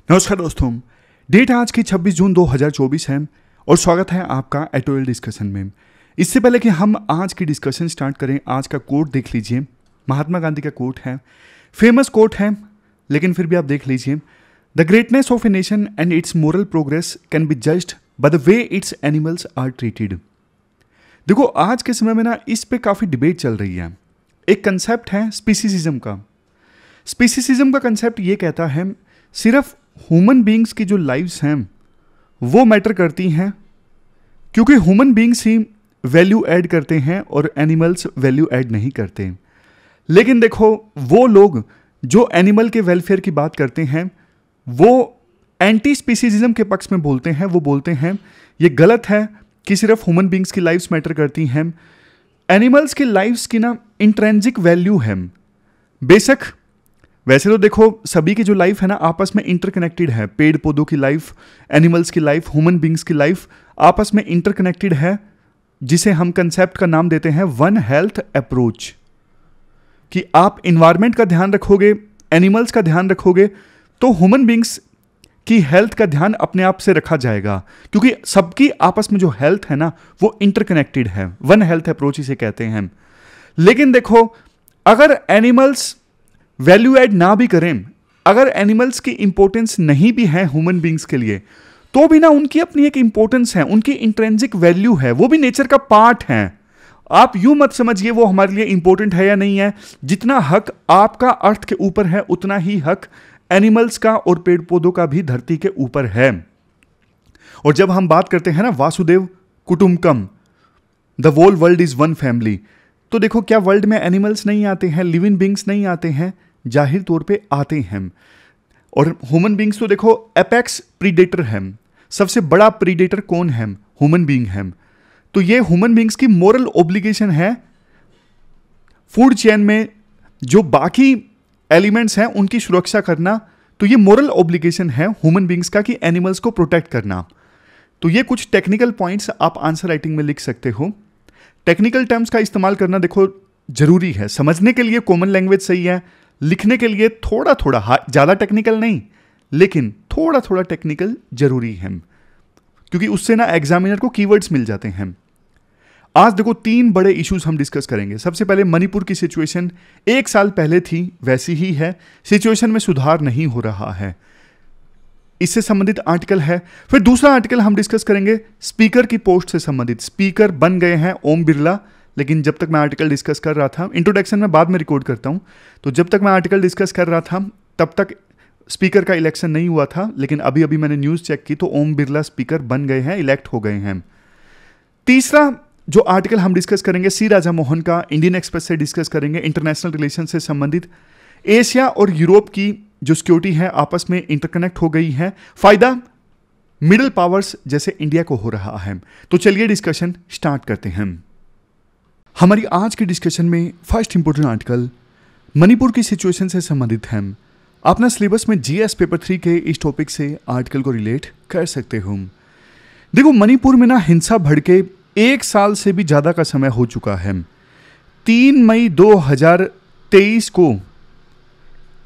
नमस्कार दोस्तों, डेट आज की 26 जून 2024 है और स्वागत है आपका एटोएल डिस्कशन में। इससे पहले कि हम आज की डिस्कशन स्टार्ट करें, आज का कोट देख लीजिए। महात्मा गांधी का कोट है, फेमस कोट है, लेकिन फिर भी आप देख लीजिए। The greatness of a nation and its moral progress can be judged by the way its animals are treated. देखो, आज के समय में ना इस पे काफ़ी डिबेट चल रही है। एक कंसेप्ट है स्पीसीसिज्म का। स्पीसीसिज्म का कंसेप्ट ये कहता है सिर्फ ह्यूमन बींग्स की जो लाइव्स हैं वो मैटर करती हैं, क्योंकि human beings he value add करते हैं और एनिमल्स वैल्यू ऐड नहीं करते। लेकिन देखो, वो लोग जो एनिमल के वेलफेयर की बात करते हैं वो एंटी स्पीसीसिज्म के पक्ष में बोलते हैं। वो बोलते हैं ये गलत है कि सिर्फ ह्यूमन बींग्स की लाइव्स मैटर करती हैं। एनिमल्स की लाइव्स की ना इंट्रेंसिक वैल्यू है। बेशक वैसे तो देखो, सभी की जो लाइफ है ना आपस में इंटरकनेक्टेड है। पेड़ पौधों की लाइफ, एनिमल्स की लाइफ, ह्यूमन बींग्स की लाइफ आपस में इंटरकनेक्टेड है, जिसे हम कंसेप्ट का नाम देते हैं वन हेल्थ अप्रोच। कि आप इन्वायरमेंट का ध्यान रखोगे, एनिमल्स का ध्यान रखोगे, तो ह्यूमन बींग्स की हेल्थ का ध्यान अपने आप से रखा जाएगा, क्योंकि सबकी आपस में जो हेल्थ है ना वो इंटरकनेक्टेड है। वन हेल्थ अप्रोच इसे कहते हैं। लेकिन देखो, अगर एनिमल्स वैल्यू ऐड ना भी करें, अगर एनिमल्स की इंपॉर्टेंस नहीं भी है ह्यूमन बींग्स के लिए, तो भी ना उनकी अपनी एक इंपॉर्टेंस है, उनकी इंट्रिंसिक वैल्यू है, वो भी नेचर का पार्ट है। आप यूं मत समझिए वो हमारे लिए इंपॉर्टेंट है या नहीं है। जितना हक आपका अर्थ के ऊपर है, उतना ही हक एनिमल्स का और पेड़ पौधों का भी धरती के ऊपर है। और जब हम बात करते हैं ना वासुदेव कुटुंबकम, the whole world is one family, तो देखो, क्या वर्ल्ड में एनिमल्स नहीं आते हैं, लिविंग बींग्स नहीं आते हैं? जाहिर तौर पे आते हैं। और ह्यूमन बींग्स तो देखो एपेक्स प्रीडेटर है। सबसे बड़ा प्रीडेटर कौन है? ह्यूमन बींग है। तो ये ह्यूमन बींग्स की मोरल ऑब्लिगेशन है फूड चेन में जो बाकी एलिमेंट्स हैं उनकी सुरक्षा करना। तो ये मोरल ऑब्लिगेशन है ह्यूमन बींग्स का कि एनिमल्स को प्रोटेक्ट करना। तो ये कुछ टेक्निकल पॉइंट्स आप आंसर राइटिंग में लिख सकते हो। टेक्निकल टर्म्स का इस्तेमाल करना देखो जरूरी है। समझने के लिए कॉमन लैंग्वेज सही है, लिखने के लिए थोड़ा थोड़ा, ज़्यादा टेक्निकल नहीं, लेकिन थोड़ा थोड़ा टेक्निकल जरूरी है, क्योंकि उससे ना एग्जामिनर को कीवर्ड्स मिल जाते हैं। आज देखो 3 बड़े इश्यूज हम डिस्कस करेंगे। सबसे पहले मणिपुर की सिचुएशन 1 साल पहले थी वैसी ही है, सिचुएशन में सुधार नहीं हो रहा है, इससे संबंधित आर्टिकल है। फिर दूसरा आर्टिकल हम डिस्कस करेंगे स्पीकर की पोस्ट से संबंधित। स्पीकर बन गए हैं ओम बिरला, लेकिन जब तक मैं आर्टिकल डिस्कस कर रहा था, इंट्रोडक्शन में बाद में रिकॉर्ड करता हूं, तो जब तक मैं आर्टिकल डिस्कस कर रहा था तब तक स्पीकर का इलेक्शन नहीं हुआ था। लेकिन अभी अभी मैंने न्यूज़ चेक की तो ओम बिरला स्पीकर बन गए हैं, इलेक्ट हो गए हैं। तीसरा जो आर्टिकल हम डिस्कस करेंगे सी राजा मोहन का, इंडियन एक्सप्रेस से डिस्कस करेंगे। इंटरनेशनल रिलेशन से संबंधित एशिया और यूरोप की जो सिक्योरिटी है आपस में इंटरकनेक्ट हो गई है, फायदा मिडिल पावर्स जैसे इंडिया को हो रहा है। तो चलिए डिस्कशन स्टार्ट करते हैं। हमारी आज की डिस्कशन में फर्स्ट इंपोर्टेंट आर्टिकल मणिपुर की सिचुएशन से संबंधित है। अपना सिलेबस में जीएस पेपर 3 के इस टॉपिक से आर्टिकल को रिलेट कर सकते हो। देखो, मणिपुर में ना हिंसा भड़के 1 साल से भी ज़्यादा का समय हो चुका है। 3 मई 2023 को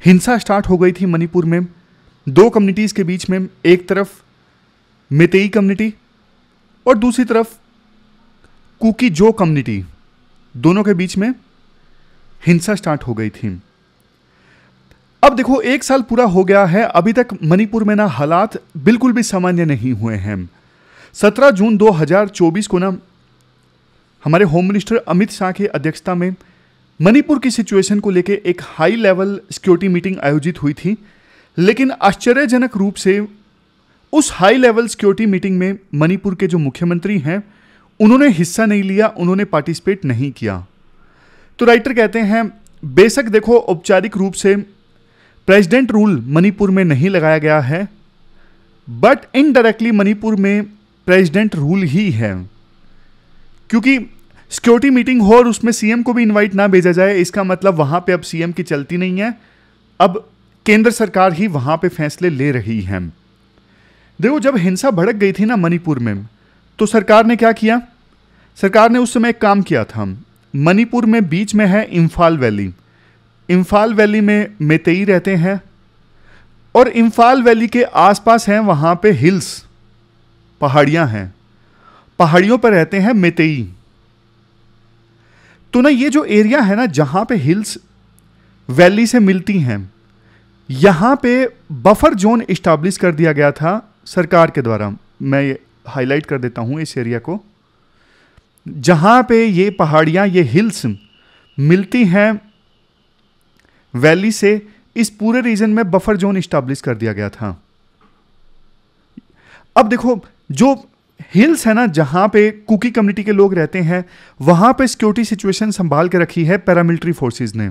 हिंसा स्टार्ट हो गई थी मणिपुर में 2 कम्युनिटीज़ के बीच में। एक तरफ मेतेई कम्युनिटी और दूसरी तरफ कुकी जो कम्युनिटी, दोनों के बीच में हिंसा स्टार्ट हो गई थी। अब देखो 1 साल पूरा हो गया है, अभी तक मणिपुर में ना हालात बिल्कुल भी सामान्य नहीं हुए हैं। 17 जून 2024 को ना हमारे होम मिनिस्टर अमित शाह की अध्यक्षता में मणिपुर की सिचुएशन को लेकर एक हाई लेवल सिक्योरिटी मीटिंग आयोजित हुई थी। लेकिन आश्चर्यजनक रूप से उस हाई लेवल सिक्योरिटी मीटिंग में मणिपुर के जो मुख्यमंत्री हैं उन्होंने हिस्सा नहीं लिया, उन्होंने पार्टिसिपेट नहीं किया। तो राइटर कहते हैं बेशक देखो औपचारिक रूप से प्रेसिडेंट रूल मणिपुर में नहीं लगाया गया है, बट इनडायरेक्टली मणिपुर में प्रेसिडेंट रूल ही है, क्योंकि सिक्योरिटी मीटिंग हो और उसमें सीएम को भी इनवाइट ना भेजा जाए, इसका मतलब वहां पे अब सीएम की चलती नहीं है, अब केंद्र सरकार ही वहां पे फैसले ले रही है। देखो, जब हिंसा भड़क गई थी ना मणिपुर में, तो सरकार ने क्या किया? सरकार ने उस समय एक काम किया था। मणिपुर में बीच में है इम्फाल वैली। इम्फाल वैली में मेतेई रहते हैं और इम्फाल वैली के आसपास हैं वहां पे हिल्स, पहाड़ियां हैं, पहाड़ियों पर रहते हैं मेतेई। तो ना ये जो एरिया है ना जहां पे हिल्स वैली से मिलती हैं, यहां पे बफर जोन इस्टेब्लिश कर दिया गया था सरकार के द्वारा। मैं ये हाईलाइट कर देता हूं इस एरिया को, जहां पे ये पहाड़ियां, ये हिल्स मिलती हैं वैली से, इस पूरे रीजन में बफर जोन इस्टेब्लिश कर दिया गया था। अब देखो, जो हिल्स है ना जहां पे कुकी कम्युनिटी के लोग रहते हैं, वहां पे सिक्योरिटी सिचुएशन संभाल के रखी है पैरामिलिट्री फोर्सेस ने,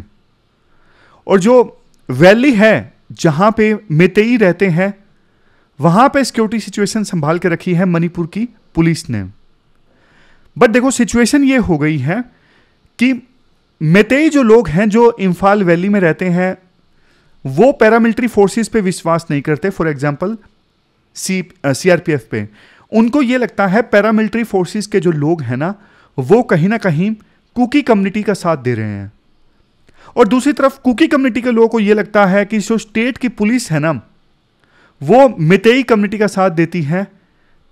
और जो वैली है जहां पे मेतेई रहते हैं, वहां पे सिक्योरिटी सिचुएशन संभाल के रखी है मणिपुर की पुलिस ने। बट देखो, सिचुएशन ये हो गई है कि मेतेई जो लोग हैं जो इम्फाल वैली में रहते हैं, वो पैरामिलिट्री फोर्सेस पे विश्वास नहीं करते। फॉर एग्जांपल सीआरपीएफ पे उनको ये लगता है पैरामिलिट्री फोर्सेस के जो लोग हैं ना, वो कहीं ना कहीं कुकी कम्युनिटी का साथ दे रहे हैं। और दूसरी तरफ कुकी कम्युनिटी के लोगों को ये लगता है कि जो स्टेट की पुलिस है ना, वो मेतेई कम्युनिटी का साथ देती है,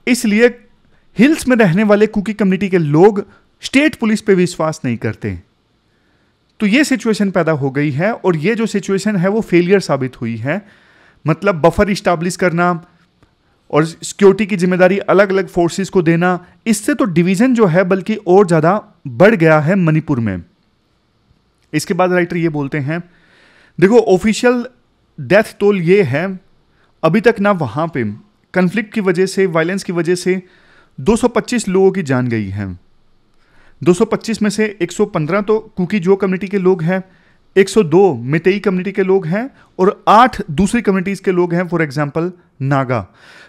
इसलिए हिल्स में रहने वाले कुकी कम्युनिटी के लोग स्टेट पुलिस पे विश्वास नहीं करते। तो ये सिचुएशन पैदा हो गई है, और ये जो सिचुएशन है वो फेलियर साबित हुई है। मतलब बफर इस्टेब्लिश करना और सिक्योरिटी की जिम्मेदारी अलग अलग फोर्सेस को देना, इससे तो डिवीजन जो है बल्कि और ज़्यादा बढ़ गया है मणिपुर में। इसके बाद राइटर ये बोलते हैं, देखो ऑफिशियल डेथ टोल ये है, अभी तक ना वहाँ पे कन्फ्लिक्ट की वजह से, वायलेंस की वजह से 225 लोगों की जान गई है। 225 में से 115 तो कुकी जो कम्युनिटी के लोग हैं, 102 मेतेई कम्युनिटी के लोग हैं, और 8 दूसरी कम्युनिटीज़ के लोग हैं, फॉर एग्जांपल नागा।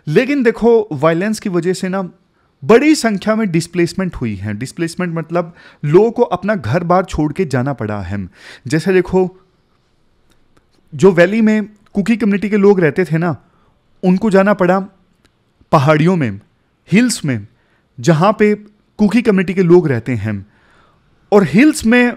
लेकिन देखो, वायलेंस की वजह से ना बड़ी संख्या में डिस्प्लेसमेंट हुई है। डिस्प्लेसमेंट मतलब लोगों को अपना घर बार छोड़ के जाना पड़ा है। जैसे देखो, जो वैली में कुकी कम्युनिटी के लोग रहते थे ना, उनको जाना पड़ा पहाड़ियों में, हिल्स में, जहाँ पे कुकी कम्युनिटी के लोग रहते हैं। और हिल्स में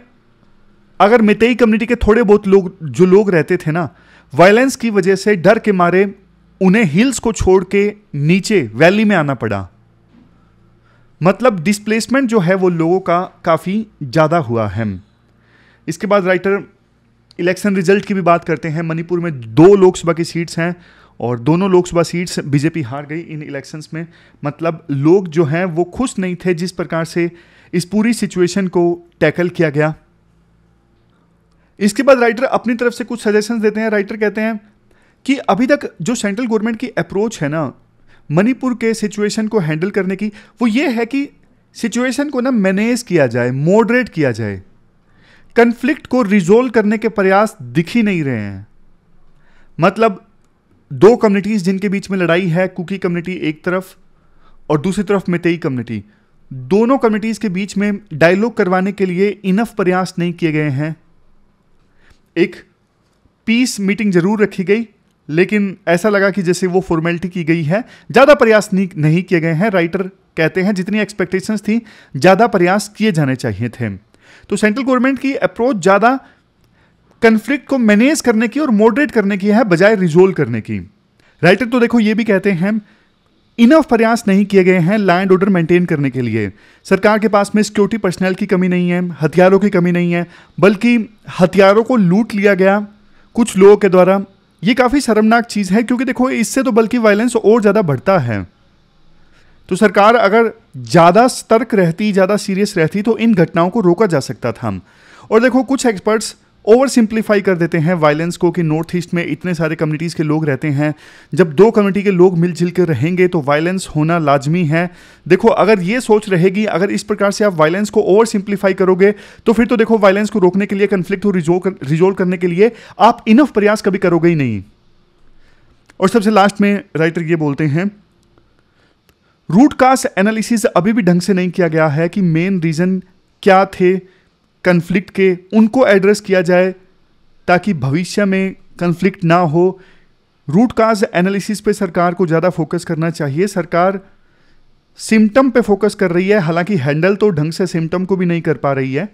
अगर मेतेई कम्युनिटी के थोड़े बहुत लोग रहते थे ना, वायलेंस की वजह से डर के मारे उन्हें हिल्स को छोड़ के नीचे वैली में आना पड़ा। मतलब डिस्प्लेसमेंट जो है वो लोगों का काफ़ी ज़्यादा हुआ है। इसके बाद राइटर इलेक्शन रिजल्ट की भी बात करते हैं। मणिपुर में 2 लोकसभा की सीट्स हैं, और दोनों लोकसभा सीट्स बीजेपी हार गई इन इलेक्शंस में। मतलब लोग जो हैं वो खुश नहीं थे जिस प्रकार से इस पूरी सिचुएशन को टैकल किया गया। इसके बाद राइटर अपनी तरफ से कुछ सजेशंस देते हैं। राइटर कहते हैं कि अभी तक जो सेंट्रल गवर्नमेंट की अप्रोच है ना मणिपुर के सिचुएशन को हैंडल करने की, वो ये है कि सिचुएशन को ना मैनेज किया जाए, मॉडरेट किया जाए। कन्फ्लिक्ट को रिजोल्व करने के प्रयास दिख ही नहीं रहे हैं। मतलब 2 कम्युनिटीज जिनके बीच में लड़ाई है, कुकी कम्युनिटी एक तरफ और दूसरी तरफ मेतेई कम्युनिटी, दोनों कम्युनिटीज के बीच में डायलॉग करवाने के लिए इनफ प्रयास नहीं किए गए हैं। एक पीस मीटिंग जरूर रखी गई, लेकिन ऐसा लगा कि जैसे वो फॉर्मेलिटी की गई है, ज़्यादा प्रयास नहीं किए गए हैं। राइटर कहते हैं जितनी एक्सपेक्टेशंस थी, ज़्यादा प्रयास किए जाने चाहिए थे। तो सेंट्रल गवर्नमेंट की अप्रोच ज़्यादा कन्फ्लिक्ट को मैनेज करने की और मॉडरेट करने की है, बजाय रिजोल्व करने की। राइटर तो देखो ये भी कहते हैं इनफ प्रयास नहीं किए गए हैं लैंड ऑर्डर मेंटेन करने के लिए। सरकार के पास में सिक्योरिटी पर्सनल की कमी नहीं है, हथियारों की कमी नहीं है, बल्कि हथियारों को लूट लिया गया कुछ लोगों के द्वारा। ये काफ़ी शर्मनाक चीज़ है, क्योंकि देखो इससे तो बल्कि वायलेंस और ज़्यादा बढ़ता है। तो सरकार अगर ज़्यादा सतर्क रहती, ज़्यादा सीरियस रहती, तो इन घटनाओं को रोका जा सकता था। और देखो कुछ एक्सपर्ट्स ओवर सिंप्लीफाई कर देते हैं वायलेंस को कि नॉर्थ ईस्ट में इतने सारे कम्युनिटीज़ के लोग रहते हैं, जब 2 कम्युनिटी के लोग मिलजुल कर रहेंगे तो वायलेंस होना लाजमी है। देखो अगर ये सोच रहेगी, अगर इस प्रकार से आप वायलेंस को ओवर सिंप्लीफाई करोगे, तो फिर तो देखो वायलेंस को रोकने के लिए, कन्फ्लिक्ट को रिजोल्व करने के लिए आप इनफ प्रयास कभी करोगे ही नहीं। और सबसे लास्ट में राइटर ये बोलते हैं, रूट काज एनालिसिस अभी भी ढंग से नहीं किया गया है कि मेन रीजन क्या थे कन्फ्लिक्ट के, उनको एड्रेस किया जाए ताकि भविष्य में कन्फ्लिक्ट ना हो। रूट काज एनालिसिस पे सरकार को ज़्यादा फोकस करना चाहिए। सरकार सिम्टम पे फोकस कर रही है, हालांकि हैंडल तो ढंग से सिम्टम को भी नहीं कर पा रही है।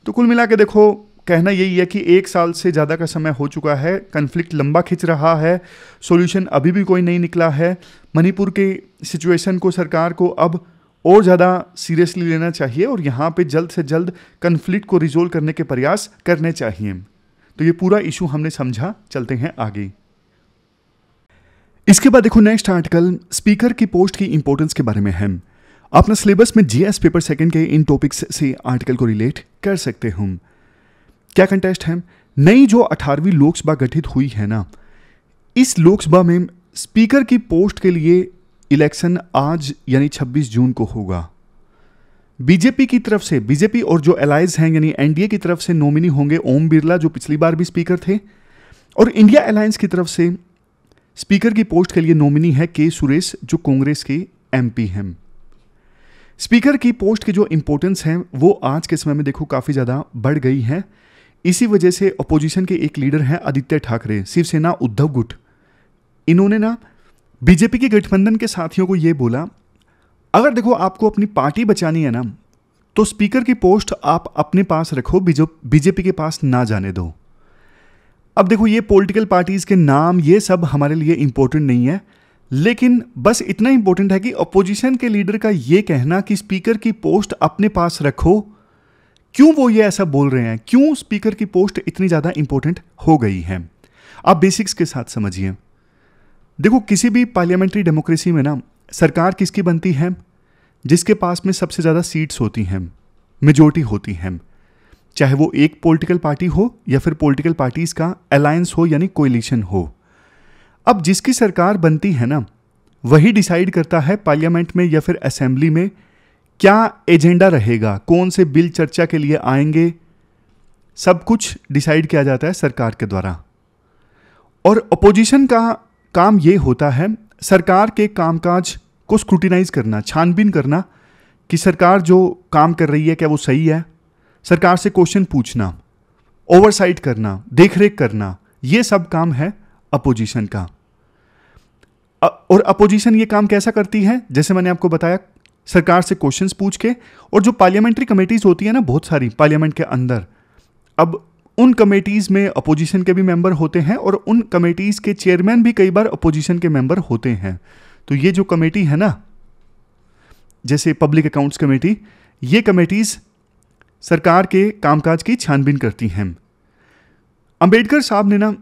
तो कुल मिला के देखो कहना यही है कि 1 साल से ज़्यादा का समय हो चुका है, कन्फ्लिक्ट लंबा खिंच रहा है, सॉल्यूशन अभी भी कोई नहीं निकला है। मणिपुर के सिचुएशन को सरकार को अब और ज़्यादा सीरियसली लेना चाहिए और यहाँ पे जल्द से जल्द कन्फ्लिक्ट को रिजोल्व करने के प्रयास करने चाहिए। तो ये पूरा इशू हमने समझा, चलते हैं आगे। इसके बाद देखो नेक्स्ट आर्टिकल स्पीकर की पोस्ट की इंपॉर्टेंस के बारे में है। अपना सिलेबस में जीएस पेपर सेकंड के इन टॉपिक्स से आर्टिकल को रिलेट कर सकते हो। क्या कंटेस्ट है? नई जो 18वीं लोकसभा गठित हुई है ना, इस लोकसभा में स्पीकर की पोस्ट के लिए इलेक्शन आज यानी 26 जून को होगा। बीजेपी की तरफ से, बीजेपी और जो एलाइज हैं यानी एनडीए की तरफ से नॉमिनी होंगे ओम बिरला जो पिछली बार भी स्पीकर थे, और इंडिया अलायंस की तरफ से स्पीकर की पोस्ट के लिए नॉमिनी है के सुरेश जो कांग्रेस के एमपी हैं। स्पीकर की पोस्ट की जो इंपॉर्टेंस है वो आज के समय में देखो काफ़ी ज़्यादा बढ़ गई है। इसी वजह से अपोजिशन के एक लीडर हैं आदित्य ठाकरे, शिवसेना उद्धव गुट, इन्होंने ना बीजेपी के गठबंधन के साथियों को ये बोला, अगर देखो आपको अपनी पार्टी बचानी है ना तो स्पीकर की पोस्ट आप अपने पास रखो, बीजेपी के पास ना जाने दो। अब देखो ये पॉलिटिकल पार्टीज के नाम ये सब हमारे लिए इंपॉर्टेंट नहीं है, लेकिन बस इतना इंपॉर्टेंट है कि अपोजिशन के लीडर का ये कहना कि स्पीकर की पोस्ट अपने पास रखो, क्यों वो ये ऐसा बोल रहे हैं, क्यों स्पीकर की पोस्ट इतनी ज़्यादा इंपॉर्टेंट हो गई है। आप बेसिक्स के साथ समझिए। देखो किसी भी पार्लियामेंट्री डेमोक्रेसी में ना सरकार किसकी बनती है? जिसके पास में सबसे ज़्यादा सीट्स होती हैं, मेजोरिटी होती हैं, चाहे वो एक पॉलिटिकल पार्टी हो या फिर पॉलिटिकल पार्टीज का अलायंस हो यानी कोएलिशन हो। अब जिसकी सरकार बनती है ना वही डिसाइड करता है पार्लियामेंट में या फिर असेंबली में क्या एजेंडा रहेगा, कौन से बिल चर्चा के लिए आएंगे, सब कुछ डिसाइड किया जाता है सरकार के द्वारा। और अपोजिशन का काम ये होता है सरकार के कामकाज को स्क्रूटिनाइज करना, छानबीन करना कि सरकार जो काम कर रही है क्या वो सही है, सरकार से क्वेश्चन पूछना, ओवरसाइट करना, देखरेख करना, ये सब काम है अपोजिशन का। और अपोजिशन ये काम कैसा करती है? जैसे मैंने आपको बताया, सरकार से क्वेश्चंस पूछ के, और जो पार्लियामेंट्री कमेटीज होती है ना बहुत सारी पार्लियामेंट के अंदर, अब उन कमेटीज में अपोजिशन के भी मेंबर होते हैं और उन कमेटीज के चेयरमैन भी कई बार अपोजिशन के मेंबर होते हैं। तो ये जो कमेटी है ना, जैसे पब्लिक अकाउंट्स कमेटी, ये कमेटीज सरकार के कामकाज की छानबीन करती हैं। अंबेडकर साहब ने ना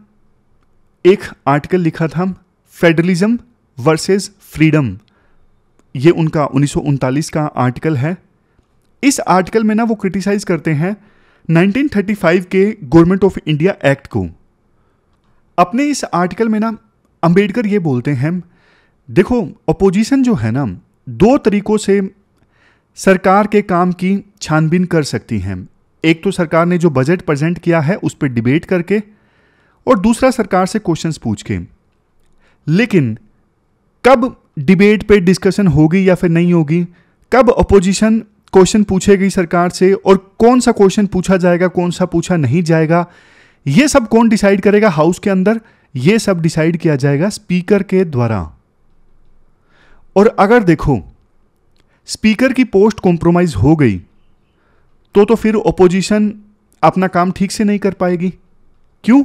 एक आर्टिकल लिखा था, फेडरलिज्म वर्सेस फ्रीडम, ये उनका 1939 का आर्टिकल है। इस आर्टिकल में ना वो क्रिटिसाइज करते हैं 1935 के गवर्नमेंट ऑफ इंडिया एक्ट को। अपने इस आर्टिकल में ना अंबेडकर ये बोलते हैं, देखो अपोजिशन जो है ना दो तरीकों से सरकार के काम की छानबीन कर सकती हैं। एक तो सरकार ने जो बजट प्रेजेंट किया है उस पर डिबेट करके, और दूसरा सरकार से क्वेश्चंस पूछ के। लेकिन कब डिबेट पे डिस्कशन होगी या फिर नहीं होगी, कब अपोजिशन क्वेश्चन पूछेगी सरकार से, और कौन सा क्वेश्चन पूछा जाएगा, कौन सा पूछा नहीं जाएगा, ये सब कौन डिसाइड करेगा हाउस के अंदर? ये सब डिसाइड किया जाएगा स्पीकर के द्वारा। और अगर देखो स्पीकर की पोस्ट कॉम्प्रोमाइज हो गई तो फिर अपोजिशन अपना काम ठीक से नहीं कर पाएगी। क्यों?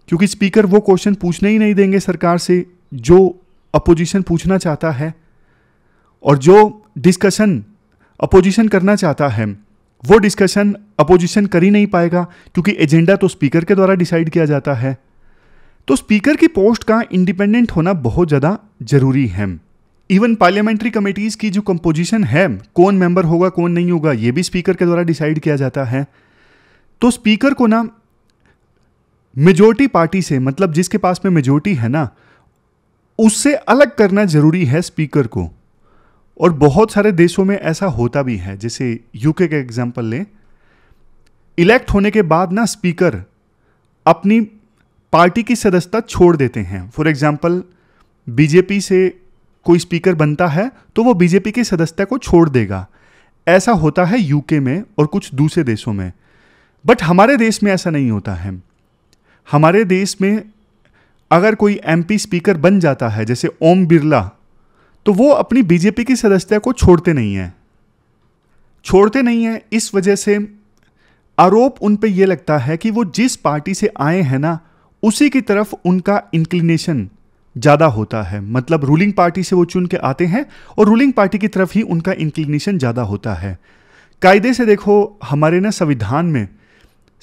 क्योंकि स्पीकर वो क्वेश्चन पूछने ही नहीं देंगे सरकार से जो अपोजिशन पूछना चाहता है, और जो डिस्कशन अपोजिशन करना चाहता है वो डिस्कशन अपोजिशन कर ही नहीं पाएगा, क्योंकि एजेंडा तो स्पीकर के द्वारा डिसाइड किया जाता है। तो स्पीकर की पोस्ट का इंडिपेंडेंट होना बहुत ज़्यादा जरूरी है। इवन पार्लियामेंट्री कमेटीज़ की जो कंपोजिशन है, कौन मेंबर होगा कौन नहीं होगा, ये भी स्पीकर के द्वारा डिसाइड किया जाता है। तो स्पीकर को ना मेजोरिटी पार्टी से, मतलब जिसके पास में मेजोरिटी है ना, उससे अलग करना जरूरी है स्पीकर को। और बहुत सारे देशों में ऐसा होता भी है, जैसे यूके का एग्जांपल लें, इलेक्ट होने के बाद ना स्पीकर अपनी पार्टी की सदस्यता छोड़ देते हैं। फॉर एग्जांपल बीजेपी से कोई स्पीकर बनता है तो वो बीजेपी की सदस्यता को छोड़ देगा। ऐसा होता है यूके में और कुछ दूसरे देशों में, बट हमारे देश में ऐसा नहीं होता है। हमारे देश में अगर कोई एमपी स्पीकर बन जाता है जैसे ओम बिरला, तो वो अपनी बीजेपी की सदस्यता को छोड़ते नहीं हैं। इस वजह से आरोप उन पे ये लगता है कि वो जिस पार्टी से आए हैं ना, उसी की तरफ उनका इंक्लिनेशन ज़्यादा होता है। मतलब रूलिंग पार्टी से वो चुन के आते हैं और रूलिंग पार्टी की तरफ ही उनका इंक्लिनेशन ज़्यादा होता है। कायदे से देखो, हमारे ना संविधान में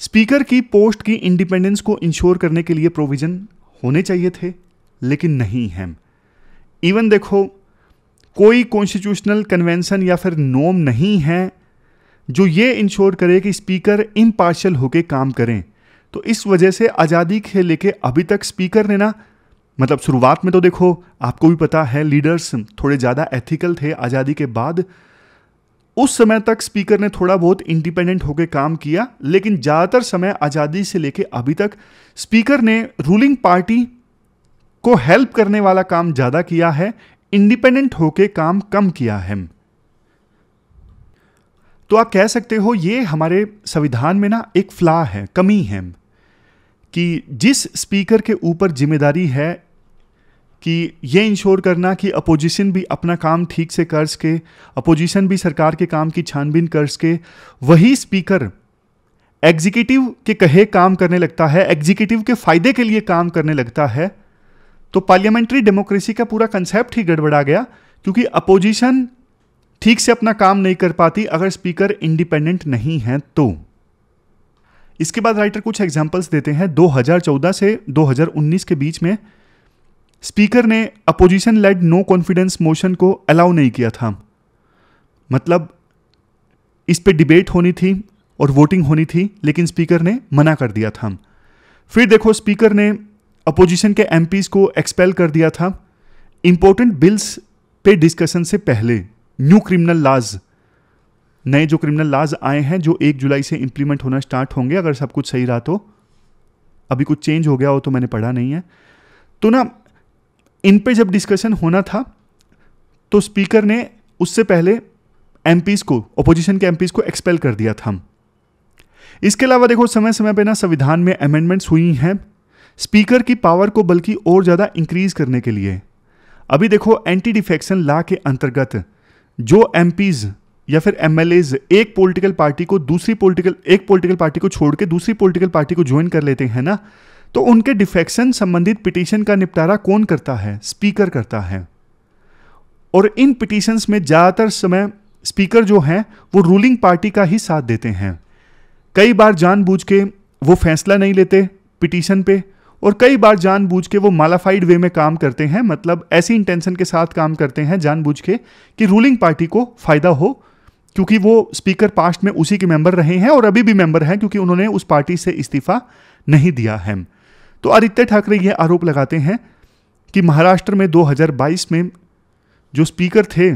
स्पीकर की पोस्ट की इंडिपेंडेंस को इंश्योर करने के लिए प्रोविज़न होने चाहिए थे, लेकिन नहीं है। इवन देखो, कोई कॉन्स्टिट्यूशनल कन्वेंशन या फिर नॉर्म नहीं है जो ये इंश्योर करे कि स्पीकर इम्पार्शियल होकर काम करें। तो इस वजह से आज़ादी से लेके अभी तक स्पीकर ने ना, मतलब शुरुआत में तो देखो आपको भी पता है लीडर्स थोड़े ज़्यादा एथिकल थे। आज़ादी के बाद उस समय तक स्पीकर ने थोड़ा बहुत इंडिपेंडेंट होकर काम किया, लेकिन ज़्यादातर समय आज़ादी से लेके अभी तक स्पीकर ने रूलिंग पार्टी को हेल्प करने वाला काम ज़्यादा किया है, इंडिपेंडेंट होकर काम कम किया है। तो आप कह सकते हो ये हमारे संविधान में ना एक फ्लॉ है, कमी है, कि जिस स्पीकर के ऊपर जिम्मेदारी है कि ये इंश्योर करना कि अपोजिशन भी अपना काम ठीक से कर सके, अपोजिशन भी सरकार के काम की छानबीन कर सके, वही स्पीकर एग्जीक्यूटिव के कहे काम करने लगता है, एग्जीक्यूटिव के फायदे के लिए काम करने लगता है, तो पार्लियामेंट्री डेमोक्रेसी का पूरा कंसेप्ट ही गड़बड़ा गया। क्योंकि अपोजिशन ठीक से अपना काम नहीं कर पाती अगर स्पीकर इंडिपेंडेंट नहीं है तो। इसके बाद राइटर कुछ एग्जांपल्स देते हैं। 2014 से 2019 के बीच में स्पीकर ने opposition led no confidence motion को अलाउ नहीं किया था। मतलब इस पे डिबेट होनी थी और वोटिंग होनी थी, लेकिन स्पीकर ने मना कर दिया था। फिर देखो, स्पीकर ने अपोजिशन के एमपीज को एक्सपेल कर दिया था इंपॉर्टेंट बिल्स पे डिस्कशन से पहले। न्यू क्रिमिनल लॉज, नए जो क्रिमिनल लॉज आए हैं जो 1 जुलाई से इंप्लीमेंट होना स्टार्ट होंगे, अगर सब कुछ सही रहा तो। अभी कुछ चेंज हो गया हो तो मैंने पढ़ा नहीं है। तो ना इन पे जब डिस्कशन होना था तो स्पीकर ने उससे पहले एमपीज को, अपोजिशन के एमपीज को एक्सपेल कर दिया था। इसके अलावा देखो, समय समय पे ना संविधान में अमेंडमेंट्स हुई हैं स्पीकर की पावर को बल्कि और ज़्यादा इंक्रीज करने के लिए। अभी देखो, एंटी डिफेक्शन लॉ के अंतर्गत जो एमपीज या फिर एमएलएज एक पॉलिटिकल पार्टी को छोड़ के दूसरी पॉलिटिकल पार्टी को ज्वाइन कर लेते हैं ना, तो उनके डिफेक्शन संबंधित पिटीशन का निपटारा कौन करता है? स्पीकर करता है। और इन पिटीशंस में ज़्यादातर समय स्पीकर जो हैं वो रूलिंग पार्टी का ही साथ देते हैं। कई बार जानबूझ के वो फैसला नहीं लेते पिटीशन पे, और कई बार जानबूझ के वो मालाफाइड वे में काम करते हैं। मतलब ऐसी इंटेंशन के साथ काम करते हैं जानबूझ के कि रूलिंग पार्टी को फायदा हो, क्योंकि वो स्पीकर पास्ट में उसी के मेंबर रहे हैं और अभी भी मेंबर हैं, क्योंकि उन्होंने उस पार्टी से इस्तीफा नहीं दिया है। तो आदित्य ठाकरे ये आरोप लगाते हैं कि महाराष्ट्र में 2022 में जो स्पीकर थे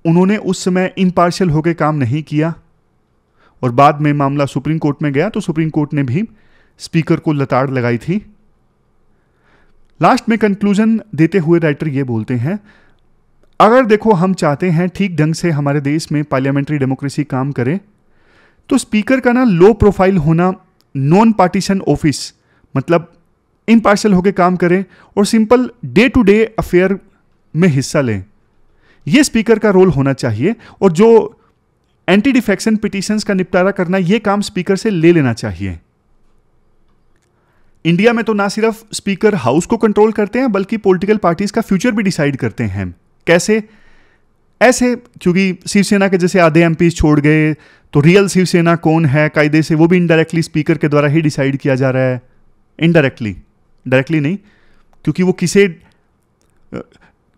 उन्होंने उस समय इम्पार्शियल होकर काम नहीं किया, और बाद में मामला सुप्रीम कोर्ट में गया तो सुप्रीम कोर्ट ने भी स्पीकर को लताड़ लगाई थी। लास्ट में कंक्लूजन देते हुए राइटर ये बोलते हैं, अगर देखो हम चाहते हैं ठीक ढंग से हमारे देश में पार्लियामेंट्री डेमोक्रेसी काम करे, तो स्पीकर का ना लो प्रोफाइल होना, नॉन पार्टीशन ऑफिस, मतलब इम्पार्शियल होकर काम करें और simple day to day affair में हिस्सा लें, ये स्पीकर का रोल होना चाहिए। और जो एंटी डिफेक्शन पिटीशंस का निपटारा करना, ये काम स्पीकर से ले लेना चाहिए। इंडिया में तो ना सिर्फ स्पीकर हाउस को कंट्रोल करते हैं बल्कि पॉलिटिकल पार्टीज का फ्यूचर भी डिसाइड करते हैं। कैसे? ऐसे, क्योंकि शिवसेना के जैसे आधे एमपीज छोड़ गए, तो रियल शिवसेना कौन है कायदे से वो भी इनडायरेक्टली स्पीकर के द्वारा ही डिसाइड किया जा रहा है। इनडायरेक्टली, डायरेक्टली नहीं, क्योंकि वो किसे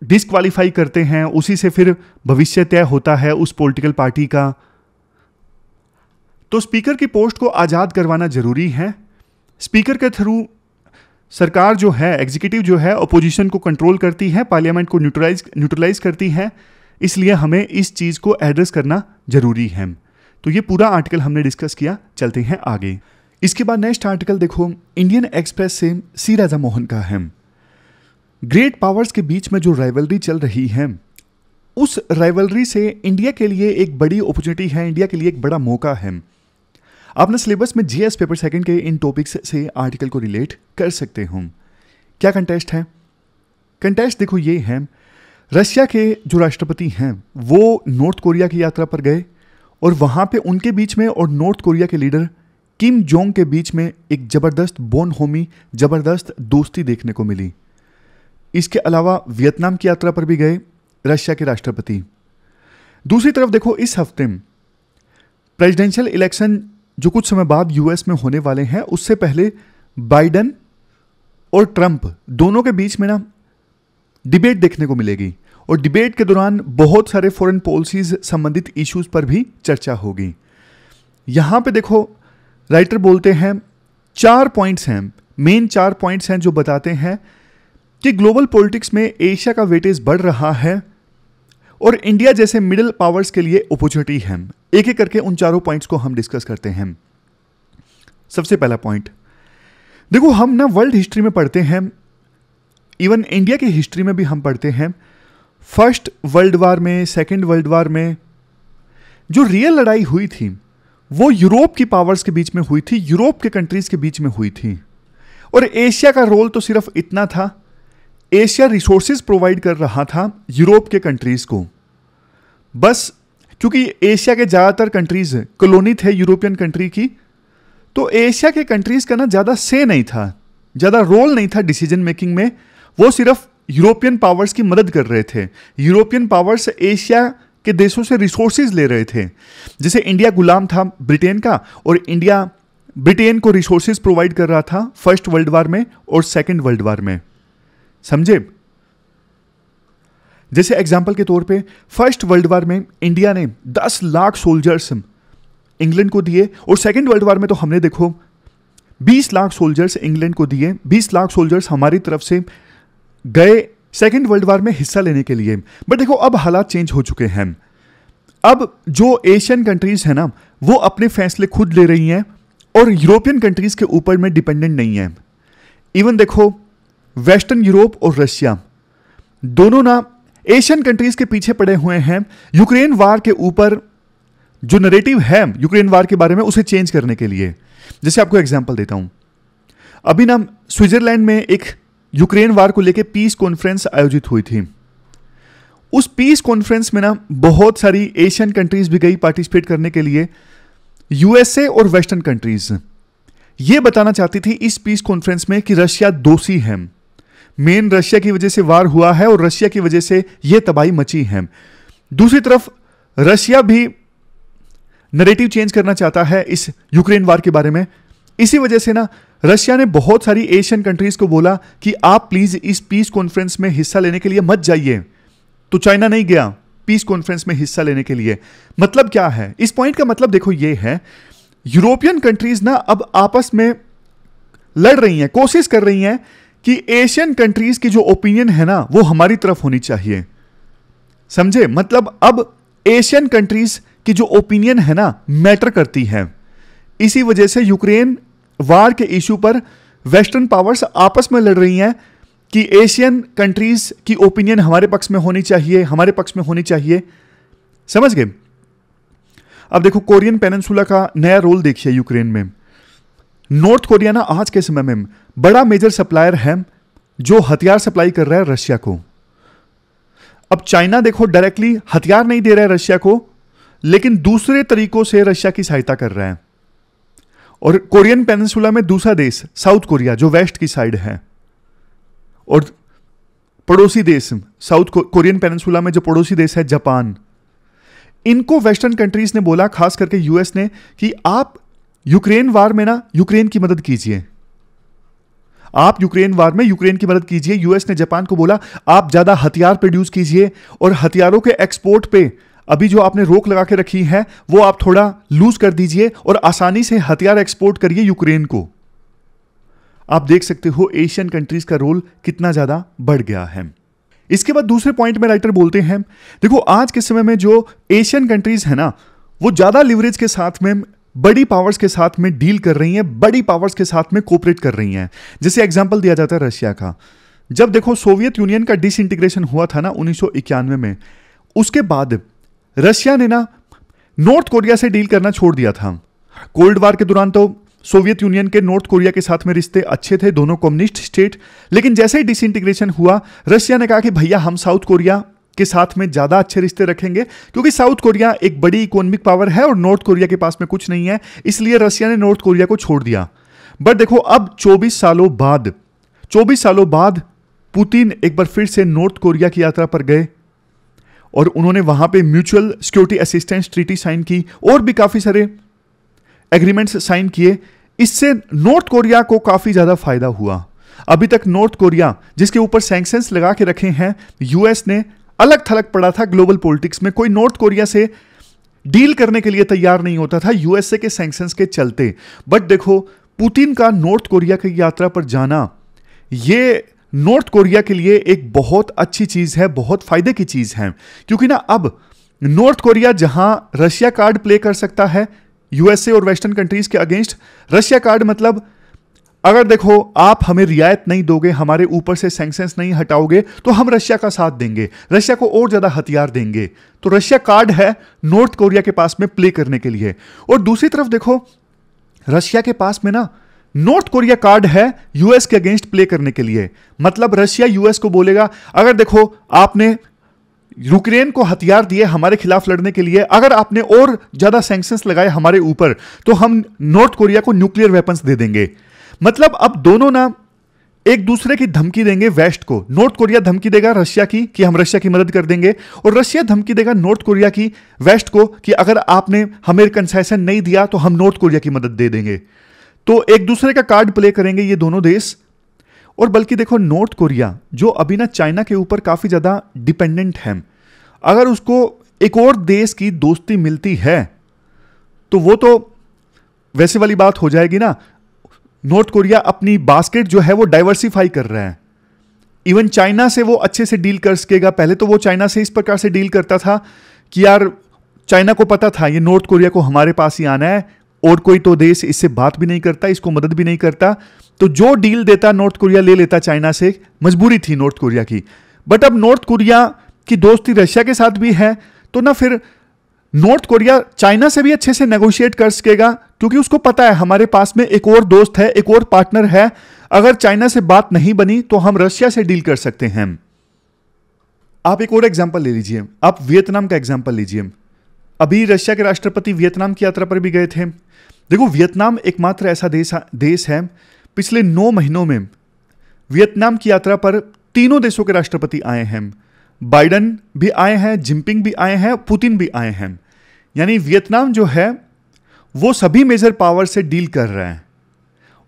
डिस्क्वालीफाई करते हैं उसी से फिर भविष्य तय होता है उस पॉलिटिकल पार्टी का। तो स्पीकर की पोस्ट को आज़ाद करवाना जरूरी है। स्पीकर के थ्रू सरकार जो है, एग्जीक्यूटिव जो है, अपोजिशन को कंट्रोल करती है, पार्लियामेंट को न्यूट्रलाइज करती है, इसलिए हमें इस चीज़ को एड्रेस करना जरूरी है। तो ये पूरा आर्टिकल हमने डिस्कस किया, चलते हैं आगे। इसके बाद नेक्स्ट आर्टिकल देखो, इंडियन एक्सप्रेस से सी राजा मोहन का है। ग्रेट पावर्स के बीच में जो राइवलरी चल रही है, उस राइवलरी से इंडिया के लिए एक बड़ी अपॉर्चुनिटी है, इंडिया के लिए एक बड़ा मौका है। आपने सिलेबस में जीएस पेपर सेकंड के इन टॉपिक्स से आर्टिकल को रिलेट कर सकते हो। क्या कंटेस्ट है? कंटेस्ट देखो ये है, रशिया के जो राष्ट्रपति हैं वो नॉर्थ कोरिया की यात्रा पर गए और वहाँ पे उनके बीच में और नॉर्थ कोरिया के लीडर किम जोंग के बीच में एक ज़बरदस्त बोनहोमी, ज़बरदस्त दोस्ती देखने को मिली। इसके अलावा वियतनाम की यात्रा पर भी गए रशिया के राष्ट्रपति। दूसरी तरफ देखो, इस हफ्ते प्रेसिडेंशियल इलेक्शन जो कुछ समय बाद यूएस में होने वाले हैं, उससे पहले बाइडेन और ट्रंप दोनों के बीच में ना डिबेट देखने को मिलेगी और डिबेट के दौरान बहुत सारे फॉरेन पॉलिसीज संबंधित इश्यूज पर भी चर्चा होगी। यहां पे देखो, राइटर बोलते हैं 4 पॉइंट्स हैं, मेन 4 पॉइंट्स हैं जो बताते हैं कि ग्लोबल पॉलिटिक्स में एशिया का वेटेज बढ़ रहा है और इंडिया जैसे मिडिल पावर्स के लिए अपॉर्चुनिटी है। एक एक करके उन चारों पॉइंट्स को हम डिस्कस करते हैं। सबसे पहला पॉइंट देखो, हम ना वर्ल्ड हिस्ट्री में पढ़ते हैं, इवन इंडिया की हिस्ट्री में भी हम पढ़ते हैं, फर्स्ट वर्ल्ड वार में, सेकेंड वर्ल्ड वार में जो रियल लड़ाई हुई थी वो यूरोप की पावर्स के बीच में हुई थी, यूरोप के कंट्रीज के बीच में हुई थी। और एशिया का रोल तो सिर्फ इतना था, एशिया रिसोर्सेज प्रोवाइड कर रहा था यूरोप के कंट्रीज को। बस क्योंकि एशिया के ज़्यादातर कंट्रीज कॉलोनी थे यूरोपियन कंट्री की, तो एशिया के कंट्रीज का ना ज़्यादा से नहीं था, ज़्यादा रोल नहीं था डिसीजन मेकिंग में। वो सिर्फ यूरोपियन पावर्स की मदद कर रहे थे। यूरोपियन पावर्स एशिया के देशों से रिसोर्सेज ले रहे थे। जैसे इंडिया गुलाम था ब्रिटेन का, और इंडिया ब्रिटेन को रिसोर्सेज प्रोवाइड कर रहा था फर्स्ट वर्ल्ड वार में और सेकेंड वर्ल्ड वार में। समझे? जैसे एग्जाम्पल के तौर पे फर्स्ट वर्ल्ड वार में इंडिया ने 10 लाख सोल्जर्स इंग्लैंड को दिए, और सेकेंड वर्ल्ड वार में तो हमने देखो 20 लाख सोल्जर्स इंग्लैंड को दिए, 20 लाख सोल्जर्स हमारी तरफ से गए सेकेंड वर्ल्ड वार में हिस्सा लेने के लिए। बट देखो, अब हालात चेंज हो चुके हैं। अब जो एशियन कंट्रीज है ना, वो अपने फैसले खुद ले रही हैं और यूरोपियन कंट्रीज के ऊपर में डिपेंडेंट नहीं है। इवन देखो, वेस्टर्न यूरोप और रशिया दोनों ना एशियन कंट्रीज के पीछे पड़े हुए हैं यूक्रेन वार के ऊपर। जो नैरेटिव है यूक्रेन वार के बारे में, उसे चेंज करने के लिए। जैसे आपको एग्जांपल देता हूं, अभी ना स्विट्जरलैंड में एक यूक्रेन वार को लेकर पीस कॉन्फ्रेंस आयोजित हुई थी। उस पीस कॉन्फ्रेंस में ना बहुत सारी एशियन कंट्रीज भी गई पार्टिसिपेट करने के लिए। यूएसए और वेस्टर्न कंट्रीज ये बताना चाहती थी इस पीस कॉन्फ्रेंस में कि रशिया दोषी है, मेन रशिया की वजह से वार हुआ है और रशिया की वजह से यह तबाही मची है। दूसरी तरफ रशिया भी नैरेटिव चेंज करना चाहता है इस यूक्रेन वार के बारे में। इसी वजह से ना रशिया ने बहुत सारी एशियन कंट्रीज को बोला कि आप प्लीज इस पीस कॉन्फ्रेंस में हिस्सा लेने के लिए मत जाइए। तो चाइना नहीं गया पीस कॉन्फ्रेंस में हिस्सा लेने के लिए। मतलब क्या है इस पॉइंट का? मतलब देखो, ये है यूरोपियन कंट्रीज ना अब आपस में लड़ रही हैं, कोशिश कर रही हैं कि एशियन कंट्रीज की जो ओपिनियन है ना वो हमारी तरफ होनी चाहिए। समझे? मतलब अब एशियन कंट्रीज की जो ओपिनियन है ना मैटर करती है। इसी वजह से यूक्रेन वार के इश्यू पर वेस्टर्न पावर्स आपस में लड़ रही हैं कि एशियन कंट्रीज की ओपिनियन हमारे पक्ष में होनी चाहिए, हमारे पक्ष में होनी चाहिए। समझ गए? अब देखो, कोरियन पेनिनसुला का नया रोल देखिए यूक्रेन में। नॉर्थ कोरिया ना आज के समय में बड़ा मेजर सप्लायर है जो हथियार सप्लाई कर रहा है रशिया को। अब चाइना देखो डायरेक्टली हथियार नहीं दे रहा है रशिया को, लेकिन दूसरे तरीकों से रशिया की सहायता कर रहा है। और कोरियन पेनिनसुला में दूसरा देश साउथ कोरिया जो वेस्ट की साइड है, और पड़ोसी देश साउथ कोरियन पेनिनसुला में जो पड़ोसी देश है जापान, इनको वेस्टर्न कंट्रीज ने बोला, खास करके यूएस ने, कि आप यूक्रेन वार में ना यूक्रेन की मदद कीजिए, आप यूक्रेन वार में यूक्रेन की मदद कीजिए। यूएस ने जापान को बोला आप ज्यादा हथियार प्रोड्यूस कीजिए और हथियारों के एक्सपोर्ट पे अभी जो आपने रोक लगा के रखी है वो आप थोड़ा लूज कर दीजिए और आसानी से हथियार एक्सपोर्ट करिए यूक्रेन को। आप देख सकते हो एशियन कंट्रीज का रोल कितना ज्यादा बढ़ गया है। इसके बाद दूसरे पॉइंट में राइटर बोलते हैं, देखो आज के समय में जो एशियन कंट्रीज है ना वो ज्यादा लिवरेज के साथ में बड़ी पावर्स के साथ में डील कर रही हैं, बड़ी पावर्स के साथ में कोऑपरेट कर रही हैं। जैसे एग्जांपल दिया जाता है रशिया का। जब देखो सोवियत यूनियन का डिसइंटीग्रेशन हुआ था ना 1991 में, उसके बाद रशिया ने ना नॉर्थ कोरिया से डील करना छोड़ दिया था। कोल्ड वार के दौरान तो सोवियत यूनियन के नॉर्थ कोरिया के साथ में रिश्ते अच्छे थे, दोनों कम्युनिस्ट स्टेट। लेकिन जैसे ही डिसइंटीग्रेशन हुआ, रशिया ने कहा कि भैया हम साउथ कोरिया के साथ में ज़्यादा अच्छे रिश्ते रखेंगे, क्योंकि साउथ कोरिया एक बड़ी इकोनॉमिक पावर है और नॉर्थ कोरिया के पास में कुछ नहीं है, इसलिए रशिया ने नॉर्थ कोरिया को छोड़ दिया। बट देखो अब 24 सालों बाद पुतिन एक बार फिर से नॉर्थ कोरिया की यात्रा पर गए और उन्होंने वहां पे mutual security assistance treaty sign की और भी काफी सारे एग्रीमेंट्स साइन किए। इससे नॉर्थ कोरिया को काफी ज्यादा फायदा हुआ। अभी तक नॉर्थ कोरिया जिसके ऊपर सैंक्शंस लगा के रखे हैं, यूएस ने अलग थलग पड़ा था ग्लोबल पॉलिटिक्स में, कोई नॉर्थ कोरिया से डील करने के लिए तैयार नहीं होता था यूएसए के सैंक्शंस के चलते। बट देखो पुतिन का नॉर्थ कोरिया की यात्रा पर जाना, ये नॉर्थ कोरिया के लिए एक बहुत अच्छी चीज है, बहुत फायदे की चीज है, क्योंकि ना अब नॉर्थ कोरिया जहां रशिया कार्ड प्ले कर सकता है यूएसए और वेस्टर्न कंट्रीज के अगेंस्ट। रशिया कार्ड मतलब अगर देखो आप हमें रियायत नहीं दोगे, हमारे ऊपर से सैंक्शंस नहीं हटाओगे, तो हम रशिया का साथ देंगे, रशिया को और ज्यादा हथियार देंगे। तो रशिया कार्ड है नॉर्थ कोरिया के पास में प्ले करने के लिए। और दूसरी तरफ देखो रशिया के पास में ना नॉर्थ कोरिया कार्ड है यूएस के अगेंस्ट प्ले करने के लिए। मतलब रशिया यूएस को बोलेगा, अगर देखो आपने यूक्रेन को हथियार दिए हमारे खिलाफ लड़ने के लिए, अगर आपने और ज्यादा सैंक्शंस लगाए हमारे ऊपर, तो हम नॉर्थ कोरिया को न्यूक्लियर वेपन्स दे देंगे। मतलब अब दोनों ना एक दूसरे की धमकी देंगे वेस्ट को। नॉर्थ कोरिया धमकी देगा रशिया की कि हम रशिया की मदद कर देंगे, और रशिया धमकी देगा नॉर्थ कोरिया की वेस्ट को कि अगर आपने हमें कंसेशन नहीं दिया तो हम नॉर्थ कोरिया की मदद दे देंगे। तो एक दूसरे का कार्ड प्ले करेंगे ये दोनों देश। और बल्कि देखो नॉर्थ कोरिया जो अभी ना चाइना के ऊपर काफी ज्यादा डिपेंडेंट है, अगर उसको एक और देश की दोस्ती मिलती है तो वो तो वैसे वाली बात हो जाएगी ना। नॉर्थ कोरिया अपनी बास्केट जो है वो डाइवर्सिफाई कर रहा है। इवन चाइना से वो अच्छे से डील कर सकेगा। पहले तो वो चाइना से इस प्रकार से डील करता था कि यार चाइना को पता था ये नॉर्थ कोरिया को हमारे पास ही आना है और कोई तो देश इससे बात भी नहीं करता, इसको मदद भी नहीं करता, तो जो डील देता नॉर्थ कोरिया ले लेता चाइना से। मजबूरी थी नॉर्थ कोरिया की। बट अब नॉर्थ कोरिया की दोस्ती रशिया के साथ भी है, तो ना फिर नॉर्थ कोरिया चाइना से भी अच्छे से नेगोशिएट कर सकेगा, क्योंकि उसको पता है हमारे पास में एक और दोस्त है, एक और पार्टनर है। अगर चाइना से बात नहीं बनी तो हम रशिया से डील कर सकते हैं। आप एक और एग्जांपल ले लीजिए, आप वियतनाम का एग्जांपल लीजिए। अभी रशिया के राष्ट्रपति वियतनाम की यात्रा पर भी गए थे। देखो वियतनाम एकमात्र ऐसा देश है, पिछले 9 महीनों में वियतनाम की यात्रा पर तीनों देशों के राष्ट्रपति आए हैं। बाइडन भी आए हैं, जिनपिंग भी आए हैं, पुतिन भी आए हैं। यानी वियतनाम जो है वो सभी मेजर पावर से डील कर रहा है,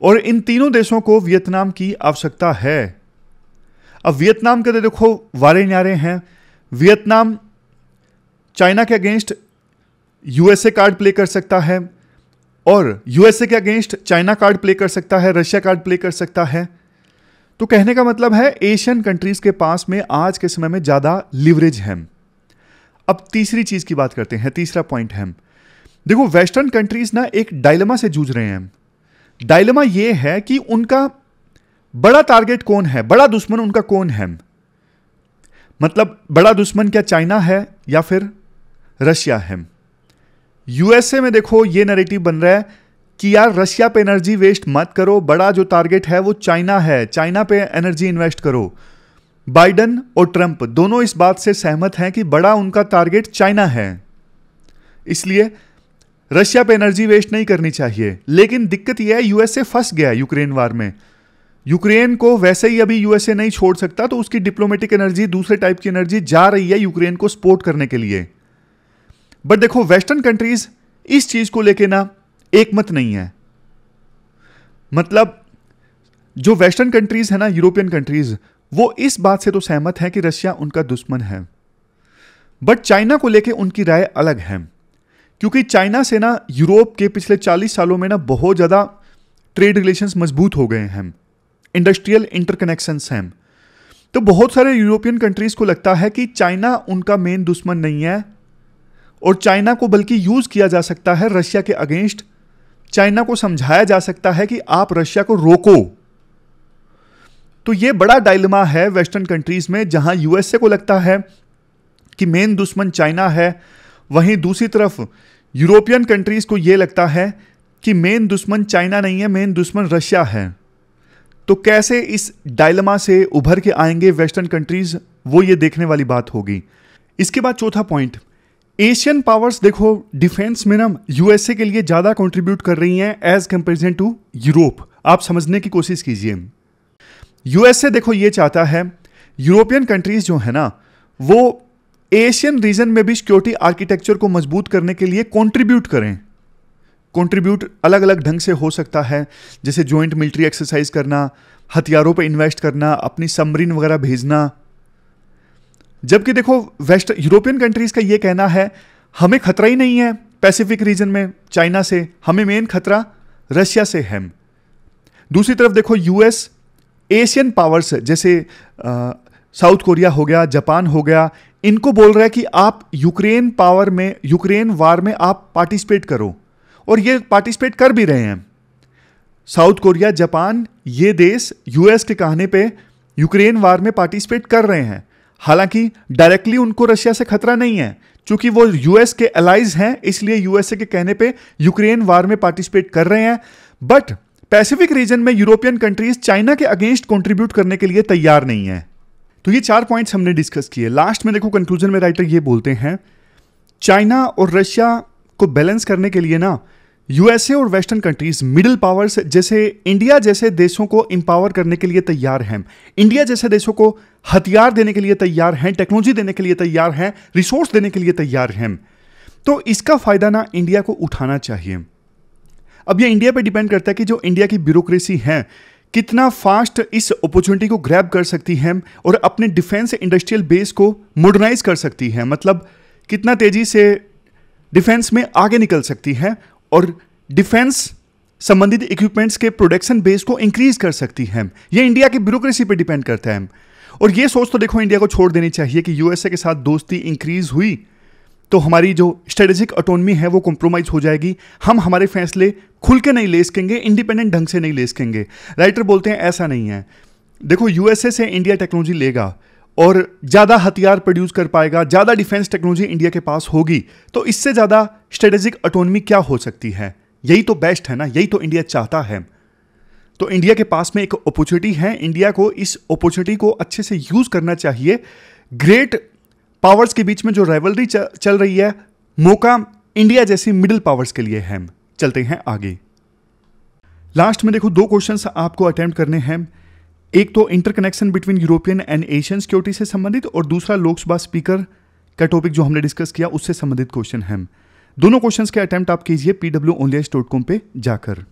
और इन तीनों देशों को वियतनाम की आवश्यकता है। अब वियतनाम के देखो वारे न्यारे हैं। वियतनाम चाइना के अगेंस्ट यूएसए कार्ड प्ले कर सकता है, और यूएसए के अगेंस्ट चाइना कार्ड प्ले कर सकता है, रशिया कार्ड प्ले कर सकता है। तो कहने का मतलब है एशियन कंट्रीज के पास में आज के समय में ज्यादा लिवरेज है। अब तीसरी चीज की बात करते हैं, तीसरा पॉइंट है। देखो वेस्टर्न कंट्रीज ना एक डायलेमा से जूझ रहे हैं। डायलेमा यह है कि उनका बड़ा टारगेट कौन है, बड़ा दुश्मन उनका कौन है। मतलब बड़ा दुश्मन क्या चाइना है या फिर रशिया है। यूएसए में देखो ये नैरेटिव बन रहा है कि यार रशिया पे एनर्जी वेस्ट मत करो, बड़ा जो टारगेट है वो चाइना है, चाइना पे एनर्जी इन्वेस्ट करो। बाइडन और ट्रंप दोनों इस बात से सहमत हैं कि बड़ा उनका टारगेट चाइना है, इसलिए रशिया पे एनर्जी वेस्ट नहीं करनी चाहिए। लेकिन दिक्कत यह है यूएसए फंस गया यूक्रेन वार में। यूक्रेन को वैसे ही अभी यूएसए नहीं छोड़ सकता, तो उसकी डिप्लोमेटिक एनर्जी, दूसरे टाइप की एनर्जी जा रही है यूक्रेन को सपोर्ट करने के लिए। बट देखो वेस्टर्न कंट्रीज इस चीज को लेके ना एक मत नहीं है। मतलब जो वेस्टर्न कंट्रीज है ना, यूरोपियन कंट्रीज, वो इस बात से तो सहमत है कि रशिया उनका दुश्मन है। बट चाइना को लेके उनकी राय अलग है, क्योंकि चाइना से ना यूरोप के पिछले 40 सालों में ना बहुत ज्यादा ट्रेड रिलेशंस मजबूत हो गए हैं, इंडस्ट्रियल इंटरकनेक्शंस हैं। तो बहुत सारे यूरोपियन कंट्रीज को लगता है कि चाइना उनका मेन दुश्मन नहीं है, और चाइना को बल्कि यूज किया जा सकता है रशिया के अगेंस्ट। चाइना को समझाया जा सकता है कि आप रशिया को रोको। तो यह बड़ा डायलेमा है वेस्टर्न कंट्रीज में, जहां यूएसए को लगता है कि मेन दुश्मन चाइना है, वहीं दूसरी तरफ यूरोपियन कंट्रीज को यह लगता है कि मेन दुश्मन चाइना नहीं है, मेन दुश्मन रशिया है। तो कैसे इस डायलेमा से उभर के आएंगे वेस्टर्न कंट्रीज, वो ये देखने वाली बात होगी। इसके बाद चौथा पॉइंट, एशियन पावर्स देखो डिफेंस में ना यूएसए के लिए ज़्यादा कंट्रीब्यूट कर रही हैं एज कंपेरिजन टू यूरोप। आप समझने की कोशिश कीजिए। यूएसए देखो ये चाहता है यूरोपियन कंट्रीज जो है ना वो एशियन रीजन में भी सिक्योरिटी आर्किटेक्चर को मजबूत करने के लिए कंट्रीब्यूट करें। कंट्रीब्यूट अलग अलग ढंग से हो सकता है, जैसे जॉइंट मिलिट्री एक्सरसाइज करना, हथियारों पर इन्वेस्ट करना, अपनी सबमरीन वगैरह भेजना। जबकि देखो वेस्ट यूरोपियन कंट्रीज का ये कहना है हमें खतरा ही नहीं है पैसिफिक रीजन में चाइना से, हमें मेन खतरा रशिया से है। दूसरी तरफ देखो यूएस एशियन पावर्स जैसे साउथ कोरिया हो गया, जापान हो गया, इनको बोल रहा है कि आप यूक्रेन वार में आप पार्टिसिपेट करो, और ये पार्टिसिपेट कर भी रहे हैं। साउथ कोरिया, जापान, ये देश यूएस के कहने पे यूक्रेन वार में पार्टिसिपेट कर रहे हैं। हालांकि डायरेक्टली उनको रशिया से खतरा नहीं है, क्योंकि वो यूएस के अलाइज हैं, इसलिए यूएसए के कहने पे यूक्रेन वार में पार्टिसिपेट कर रहे हैं। बट पैसिफिक रीजन में यूरोपियन कंट्रीज चाइना के अगेंस्ट कंट्रीब्यूट करने के लिए तैयार नहीं है। तो ये 4 पॉइंट्स हमने डिस्कस किए। लास्ट में देखो कंक्लूजन में राइटर ये बोलते हैं चाइना और रशिया को बैलेंस करने के लिए ना यूएसए और वेस्टर्न कंट्रीज मिडिल पावर्स जैसे इंडिया जैसे देशों को इंपावर करने के लिए तैयार हैं। इंडिया जैसे देशों को हथियार देने के लिए तैयार हैं, टेक्नोलॉजी देने के लिए तैयार हैं, रिसोर्स देने के लिए तैयार हैं। तो इसका फायदा ना इंडिया को उठाना चाहिए। अब ये इंडिया पे डिपेंड करता है कि जो इंडिया की ब्यूरोक्रेसी है कितना फास्ट इस अपॉर्चुनिटी को ग्रैब कर सकती है और अपने डिफेंस इंडस्ट्रियल बेस को मॉडर्नाइज कर सकती है, मतलब कितना तेजी से डिफेंस में आगे निकल सकती है और डिफेंस संबंधित इक्विपमेंट्स के प्रोडक्शन बेस को इंक्रीज कर सकती है। ये इंडिया की ब्यूरोक्रेसी पे डिपेंड करता है। और ये सोच तो देखो इंडिया को छोड़ देनी चाहिए कि यूएसए के साथ दोस्ती इंक्रीज हुई तो हमारी जो स्ट्रेटेजिक ऑटोनॉमी है वो कॉम्प्रोमाइज हो जाएगी, हम हमारे फैसले खुल के नहीं ले सकेंगे, इंडिपेंडेंट ढंग से नहीं ले सकेंगे। राइटर बोलते हैं ऐसा नहीं है। देखो यूएसए से इंडिया टेक्नोलॉजी लेगा और ज़्यादा हथियार प्रोड्यूस कर पाएगा, ज़्यादा डिफेंस टेक्नोलॉजी इंडिया के पास होगी, तो इससे ज़्यादा स्ट्रेटेजिक ऑटोनॉमी क्या हो सकती है? यही तो बेस्ट है ना, यही तो इंडिया चाहता है। तो इंडिया के पास में एक अपॉर्चुनिटी है, इंडिया को इस अपॉर्चुनिटी को अच्छे से यूज़ करना चाहिए। ग्रेट पावर्स के बीच में जो राइवलरी चल रही है, मौका इंडिया जैसी मिडिल पावर्स के लिए है। चलते हैं आगे। लास्ट में देखो 2 क्वेश्चंस आपको अटेम्प्ट करने हैं। एक तो interconnection between European and Asian security से संबंधित, और दूसरा लोकसभा स्पीकर का टॉपिक जो हमने डिस्कस किया उससे संबंधित क्वेश्चन है। दोनों क्वेश्चंस के अटेम्प्ट आप कीजिए pwonlyas.com पे जाकर।